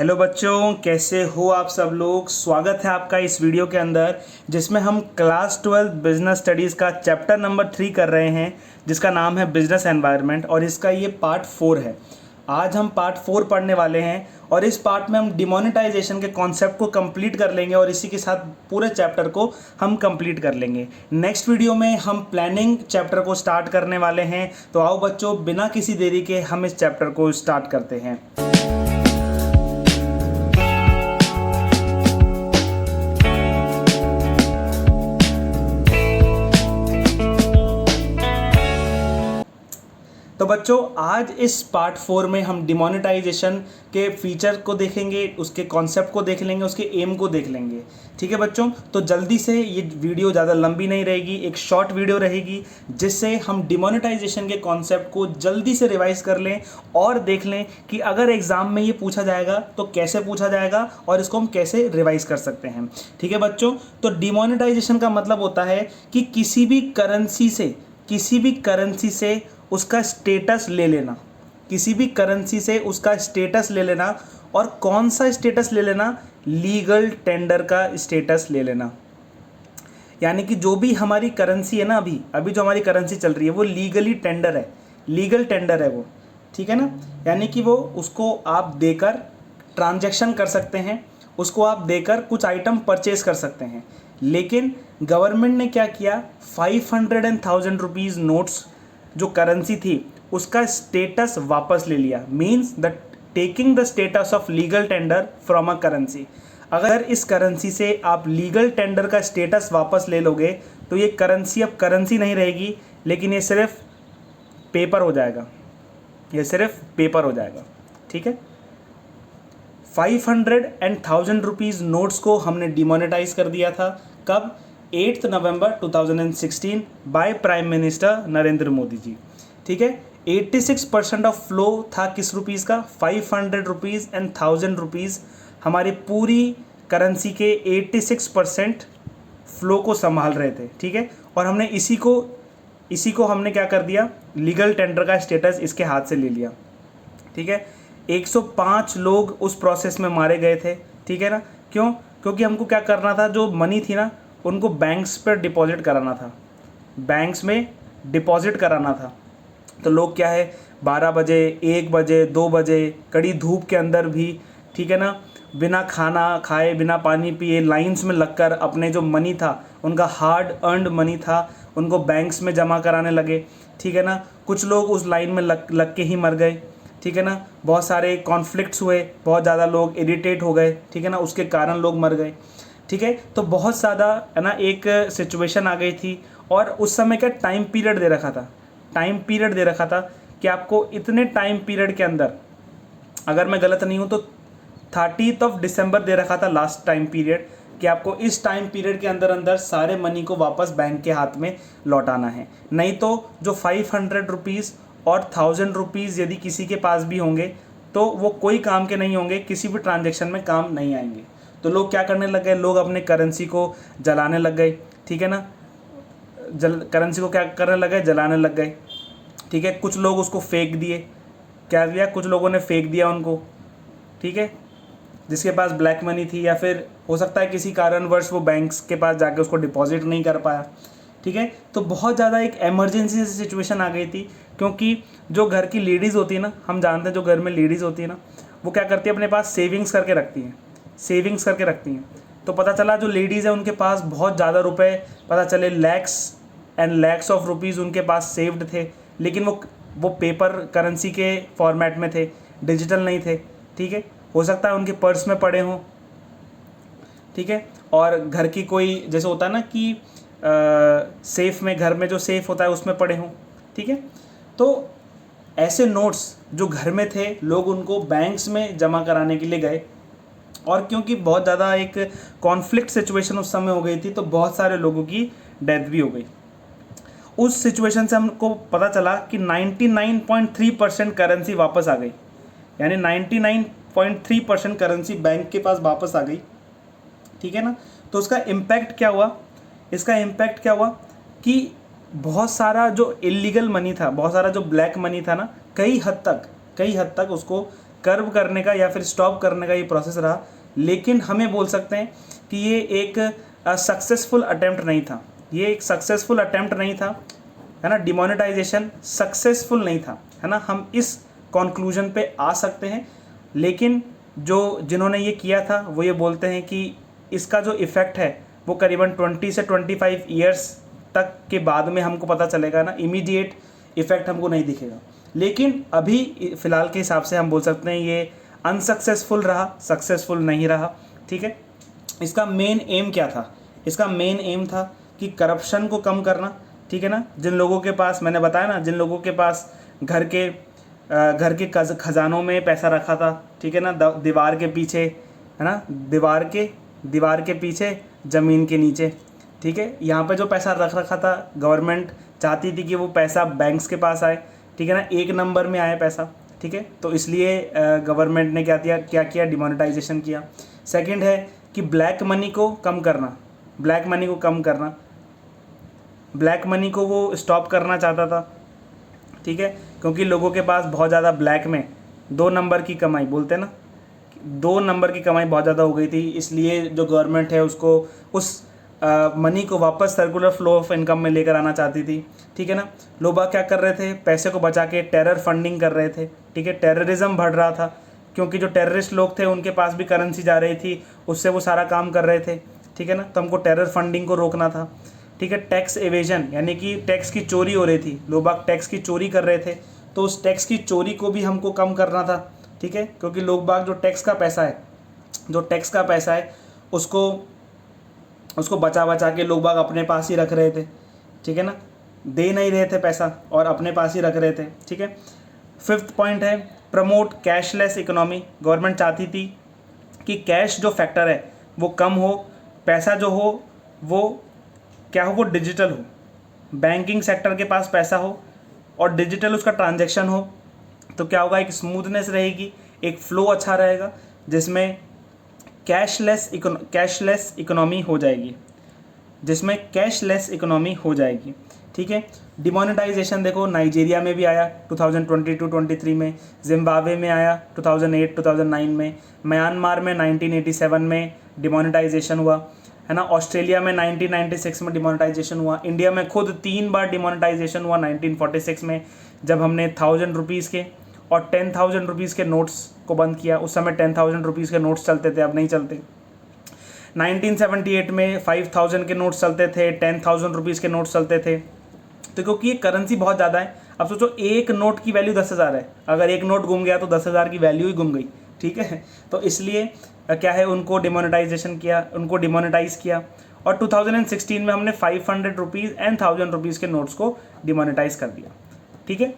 Hello बच्चों, कैसे हो आप सब लोग। स्वागत है आपका इस वीडियो के अंदर जिसमें हम क्लास 12 बिजनेस स्टडीज़ का चैप्टर नंबर 3 कर रहे हैं, जिसका नाम है बिजनेस एनवायरनमेंट, और इसका ये पार्ट 4 है। आज हम पार्ट 4 पढ़ने वाले हैं और इस पार्ट में हम डिमोनेटाइजेशन के कॉन्सेप्ट को कंप्लीट कर लेंगे और इसी के साथ पूरे चैप्टर को हम कंप्लीट कर लेंगे। नेक्स्ट वीडियो में हम प्लानिंग चैप्टर को स्टार्ट करने वाले हैं। तो आओ बच्चों, बिना किसी देरी के हम इस चैप्टर को स्टार्ट करते हैं। तो बच्चों, आज इस पार्ट 4 में हम डिमोनेटाइजेशन के फीचर को देखेंगे, उसके कॉन्सेप्ट को देख लेंगे, उसके एम को देख लेंगे। ठीक है बच्चों, तो जल्दी से, ये वीडियो ज़्यादा लंबी नहीं रहेगी, एक शॉर्ट वीडियो रहेगी जिससे हम डिमोनेटाइजेशन के कॉन्सेप्ट को जल्दी से रिवाइज कर लें और देख लें कि अगर एग्ज़ाम में ये पूछा जाएगा तो कैसे पूछा जाएगा और इसको हम कैसे रिवाइज कर सकते हैं। ठीक है बच्चों, तो डिमोनेटाइजेशन का मतलब होता है कि किसी भी करेंसी से उसका स्टेटस ले लेना, किसी भी करेंसी से उसका स्टेटस ले लेना। और कौन सा स्टेटस ले लेना? लीगल टेंडर का स्टेटस ले लेना। यानी कि जो भी हमारी करेंसी है ना, अभी जो हमारी करेंसी चल रही है वो लीगली टेंडर है, लीगल टेंडर है वो। ठीक है ना, यानी कि वो उसको आप देकर ट्रांजैक्शन कर सकते हैं, उसको आप देकर कुछ आइटम परचेज कर सकते हैं। लेकिन गवर्नमेंट ने क्या किया, 500 एंड 1000 रुपीज़ नोट्स जो करेंसी थी उसका स्टेटस वापस ले लिया। Means the taking the status of legal tender from a currency. अगर इस करेंसी से आप लीगल टेंडर का स्टेटस वापस ले लोगे तो ये करेंसी अब करेंसी नहीं रहेगी, लेकिन ये सिर्फ पेपर हो जाएगा, ये सिर्फ पेपर हो जाएगा। ठीक है, 500 एंड 1000 रुपीज़ नोट्स को हमने डिमोनेटाइज कर दिया था। कब? 8 November 2016 by prime minister Narendra Modi ji. ठीक है, 86% ऑफ फ्लो था किस रुपीज़ का? 500 रुपीज़ एंड 1000 रुपीज़। हमारी पूरी करेंसी के 86% फ्लो को संभाल रहे थे। ठीक है, और हमने इसी को हमने क्या कर दिया, लीगल टेंडर का स्टेटस इसके हाथ से ले लिया। ठीक है, 105 लोग उस प्रोसेस में मारे गए थे। ठीक है ना, क्यों? क्योंकि हमको क्या करना था, जो मनी थी ना उनको बैंक्स पर डिपॉजिट कराना था, बैंक्स में डिपॉजिट कराना था। तो लोग क्या है, 12 बजे, 1 बजे, 2 बजे कड़ी धूप के अंदर भी, ठीक है ना, बिना खाना खाए, बिना पानी पिए, लाइंस में लगकर अपने जो मनी था, उनका हार्ड अर्नड मनी था, उनको बैंक्स में जमा कराने लगे। ठीक है ना, कुछ लोग उस लाइन में लग के ही मर गए। ठीक है ना, बहुत सारे कॉन्फ्लिक्ट्स हुए, बहुत ज़्यादा लोग इरिटेट हो गए। ठीक है ना, उसके कारण लोग मर गए। ठीक है, तो बहुत ज़्यादा है ना एक सिचुएशन आ गई थी। और उस समय का टाइम पीरियड दे रखा था कि आपको इतने टाइम पीरियड के अंदर, अगर मैं गलत नहीं हूँ तो 30 दिसंबर दे रखा था लास्ट टाइम पीरियड, कि आपको इस टाइम पीरियड के अंदर सारे मनी को वापस बैंक के हाथ में लौटाना है। नहीं तो जो 500 रुपीज़ और 1000 रुपीज़ यदि किसी के पास भी होंगे तो वो कोई काम के नहीं होंगे, किसी भी ट्रांजेक्शन में काम नहीं आएंगे। तो लोग क्या करने लग गए, लोग अपने करेंसी को जलाने लग गए। ठीक है ना, करेंसी को क्या करने लग गए, जलाने लग गए। ठीक है, कुछ लोग उसको फेंक दिए, क्या दिया, कुछ लोगों ने फेंक दिया उनको। ठीक है, जिसके पास ब्लैक मनी थी, या फिर हो सकता है किसी कारणवश वो बैंक्स के पास जाके उसको डिपॉजिट नहीं कर पाया। ठीक है, तो बहुत ज़्यादा एक इमरजेंसी सिचुएशन आ गई थी, क्योंकि जो घर की लेडीज़ होती है ना, हम जानते हैं जो घर में लेडीज़ होती है ना, वो क्या करती है, अपने पास सेविंग्स करके रखती हैं। तो पता चला जो लेडीज़ है उनके पास बहुत ज़्यादा रुपए, पता चले lakhs and lakhs of rupees उनके पास सेव्ड थे, लेकिन वो पेपर करेंसी के फॉर्मेट में थे, डिजिटल नहीं थे। ठीक है, हो सकता है उनके पर्स में पड़े हों। ठीक है, और घर की कोई, जैसे होता है ना कि सेफ में, घर में जो सेफ होता है उसमें पड़े हों। ठीक है, तो ऐसे नोट्स जो घर में थे, लोग उनको बैंक्स में जमा कराने के लिए गए। और क्योंकि बहुत ज़्यादा एक कॉन्फ्लिक्ट सिचुएशन उस समय हो गई थी, तो बहुत सारे लोगों की डेथ भी हो गई। उस सिचुएशन से हमको पता चला कि 99.3% करेंसी वापस आ गई, यानी 99.3% करेंसी बैंक के पास वापस आ गई। ठीक है ना, तो उसका इम्पैक्ट क्या हुआ, कि बहुत सारा जो इलीगल मनी था, बहुत सारा जो ब्लैक मनी था ना, कई हद तक उसको कर्व करने का या फिर स्टॉप करने का ये प्रोसेस रहा, लेकिन हमें बोल सकते हैं कि ये एक सक्सेसफुल अटेम्प्ट नहीं था। ये एक सक्सेसफुल अटेम्प्ट नहीं था, है ना। डिमोनेटाइजेशन सक्सेसफुल नहीं था, है ना। हम इस कंक्लूजन पे आ सकते हैं, लेकिन जिन्होंने ये किया था वो ये बोलते हैं कि इसका जो इफ़ेक्ट है वो करीबन 20 से 25 ईयर्स तक के बाद में हमको पता चलेगा ना, इमीडिएट इफ़ेक्ट हमको नहीं दिखेगा। लेकिन अभी फ़िलहाल के हिसाब से हम बोल सकते हैं ये अनसक्सेसफुल रहा, सक्सेसफुल नहीं रहा, ठीक है। इसका मेन एम क्या था? इसका मेन एम था कि करप्शन को कम करना, ठीक है ना। जिन लोगों के पास, मैंने बताया ना, जिन लोगों के पास घर के खजानों में पैसा रखा था, ठीक है ना, दीवार के पीछे, है ना, दीवार के पीछे ज़मीन के नीचे, ठीक है, यहाँ पे जो पैसा रख रखा था, गवर्नमेंट चाहती थी कि वो पैसा बैंक्स के पास आए, ठीक है ना, एक नंबर में आए पैसा, ठीक है। तो इसलिए गवर्नमेंट ने क्या किया, डिमोनेटाइजेशन किया। सेकंड है कि ब्लैक मनी को कम करना, ब्लैक मनी को वो स्टॉप करना चाहता था, ठीक है, क्योंकि लोगों के पास बहुत ज़्यादा ब्लैक में 2 नंबर की कमाई, बोलते हैं ना, 2 नंबर की कमाई बहुत ज़्यादा हो गई थी। इसलिए जो गवर्नमेंट है उसको उस मनी को वापस सर्कुलर फ्लो ऑफ इनकम में लेकर आना चाहती थी, ठीक है ना। लोग बाग क्या कर रहे थे, पैसे को बचा के टेरर फंडिंग कर रहे थे, ठीक है। टेररिज्म बढ़ रहा था क्योंकि जो टेररिस्ट लोग थे उनके पास भी करेंसी जा रही थी, उससे वो सारा काम कर रहे थे, ठीक है ना। तो हमको टेरर फंडिंग को रोकना था, ठीक है। टैक्स एवेजन यानी कि टैक्स की चोरी हो रही थी, लोग बाग टैक्स की चोरी कर रहे थे, तो उस टैक्स की चोरी को भी हमको कम करना था, ठीक है। क्योंकि लोग बाग जो टैक्स का पैसा है उसको बचा के लोग बाग अपने पास ही रख रहे थे, ठीक है ना, दे नहीं रहे थे पैसा और अपने पास ही रख रहे थे, ठीक है। 5th पॉइंट है प्रमोट कैशलेस इकोनॉमी। गवर्नमेंट चाहती थी कि कैश जो फैक्टर है वो कम हो, पैसा जो हो वो क्या हो, वो डिजिटल हो, बैंकिंग सेक्टर के पास पैसा हो और डिजिटल उसका ट्रांजैक्शन हो। तो क्या होगा, एक स्मूथनेस रहेगी, एक फ्लो अच्छा रहेगा, जिसमें कैशलेस इकोनॉमी हो जाएगी, ठीक है। डिमोनेटाइजेशन देखो नाइजीरिया में भी आया 2022-23 में, जिम्बाब्वे में आया 2008-2009 में, म्यांमार में 1987 में डिमोनेटाइजेशन हुआ, है ना। ऑस्ट्रेलिया में 1996 में डिमोनेटाइजेशन हुआ। इंडिया में खुद 3 बार डिमोनेटाइजेशन हुआ, 1946 में जब हमने 1000 रुपीज़ के और 10,000 रुपीज़ के नोट्स को बंद किया। उस समय 10,000 रुपीज़ के नोट्स चलते थे, अब नहीं चलते। 1978 में 5,000 के नोट्स चलते थे, 10,000 रुपीज़ के नोट्स चलते थे। तो क्योंकि ये करेंसी बहुत ज़्यादा है, अब सोचो एक नोट की वैल्यू 10,000 है, अगर एक नोट गुम गया तो 10,000 की वैल्यू ही गुम गई, ठीक है। तो इसलिए क्या है, उनको डिमोनेटाइज किया और 2016 में हमने 500 रुपीज़ एंड 1000 रुपीज़ के नोट्स को डिमोनेटाइज कर दिया, ठीक है।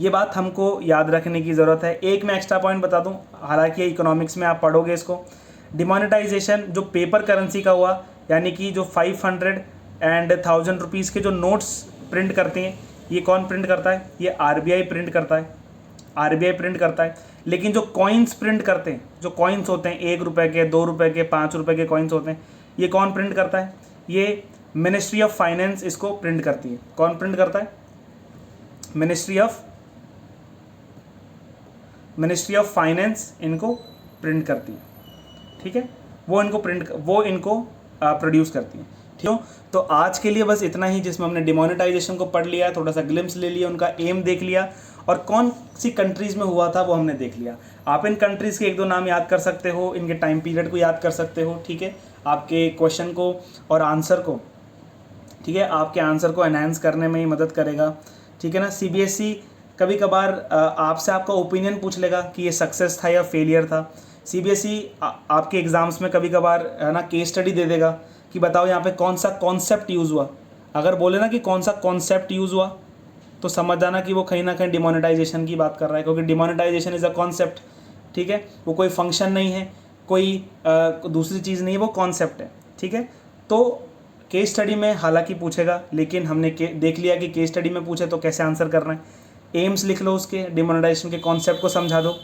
ये बात हमको याद रखने की ज़रूरत है। एक मैं एक्स्ट्रा पॉइंट बता दूं, हालांकि इकोनॉमिक्स में आप पढ़ोगे इसको, डिमोनेटाइजेशन जो पेपर करेंसी का हुआ, यानी कि जो 500 एंड 1000 रुपीज़ के जो नोट्स प्रिंट करते हैं, ये कौन प्रिंट करता है, ये आरबीआई प्रिंट करता है। लेकिन जो कॉइन्स प्रिंट करते हैं, जो कॉइन्स होते हैं 1 रुपये के, 2 रुपये के, 5 रुपये के कॉइन्स होते हैं, ये कौन प्रिंट करता है, ये मिनिस्ट्री ऑफ फाइनेंस इसको प्रिंट करती है। कौन प्रिंट करता है, मिनिस्ट्री ऑफ फाइनेंस इनको प्रिंट करती है, ठीक है। वो इनको प्रोड्यूस करती है, ठीक है। तो आज के लिए बस इतना ही, जिसमें हमने डिमोनेटाइजेशन को पढ़ लिया, थोड़ा सा ग्लिम्स ले लिया, उनका एम देख लिया और कौन सी कंट्रीज़ में हुआ था वो हमने देख लिया। आप इन कंट्रीज़ के 1-2 नाम याद कर सकते हो, इनके टाइम पीरियड को याद कर सकते हो, ठीक है। आपके क्वेश्चन को और आंसर को, ठीक है, आपके आंसर को एनहांस करने में ही मदद करेगा, ठीक है ना। सीबीएसई कभी कभार आपसे आपका ओपिनियन पूछ लेगा कि ये सक्सेस था या फेलियर था। सीबीएसई आपके एग्ज़ाम्स में कभी कभार, है ना, केस स्टडी दे देगा कि बताओ यहाँ पे कौन सा कॉन्सेप्ट यूज़ हुआ। अगर बोले ना कि कौन सा कॉन्सेप्ट यूज़ हुआ, तो समझ जाना कि वो कहीं ना कहीं डिमोनेटाइजेशन की बात कर रहा है, क्योंकि डिमोनेटाइजेशन इज़ अ कॉन्सेप्ट, ठीक है। वो कोई फंक्शन नहीं है, कोई दूसरी चीज़ नहीं है, वो कॉन्सेप्ट है, ठीक है। तो केस स्टडी में हालांकि पूछेगा, लेकिन हमने देख लिया कि केस स्टडी में पूछे तो कैसे आंसर करना है। एम्स लिख लो, उसके डिमोनेटाइजेशन के कॉन्सेप्ट को समझा दो,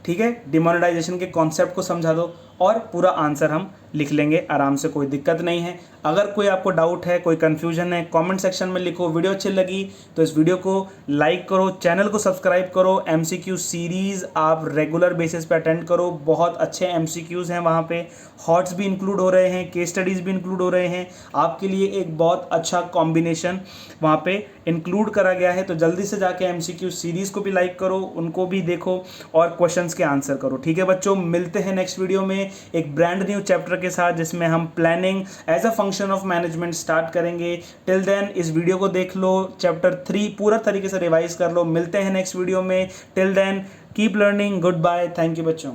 ठीक है, डिमोनेटाइजेशन के कॉन्सेप्ट को समझा दो और पूरा आंसर हम लिख लेंगे आराम से, कोई दिक्कत नहीं है। अगर कोई आपको डाउट है, कोई कन्फ्यूजन है, कमेंट सेक्शन में लिखो। वीडियो अच्छी लगी तो इस वीडियो को लाइक करो, चैनल को सब्सक्राइब करो। एमसीक्यू सीरीज़ आप रेगुलर बेसिस पे अटेंड करो, बहुत अच्छे एमसीक्यूज़ हैं वहाँ पे, हॉट्स भी इंक्लूड हो रहे हैं, केस स्टडीज़ भी इंक्लूड हो रहे हैं। आपके लिए एक बहुत अच्छा कॉम्बिनेशन वहाँ पे इंक्लूड करा गया है। तो जल्दी से जाके एमसीक्यू सीरीज़ को भी लाइक करो, उनको भी देखो और क्वेश्चंस के आंसर करो। ठीक है बच्चों, मिलते हैं नेक्स्ट वीडियो में एक ब्रांड न्यू चैप्टर के साथ जिसमें हम planning as a function of management start करेंगे। टिल देन इस वीडियो को देख लो, चैप्टर 3 पूरा तरीके से रिवाइज कर लो। मिलते हैं नेक्स्ट वीडियो में। Till then keep learning, goodbye, thank you बच्चों।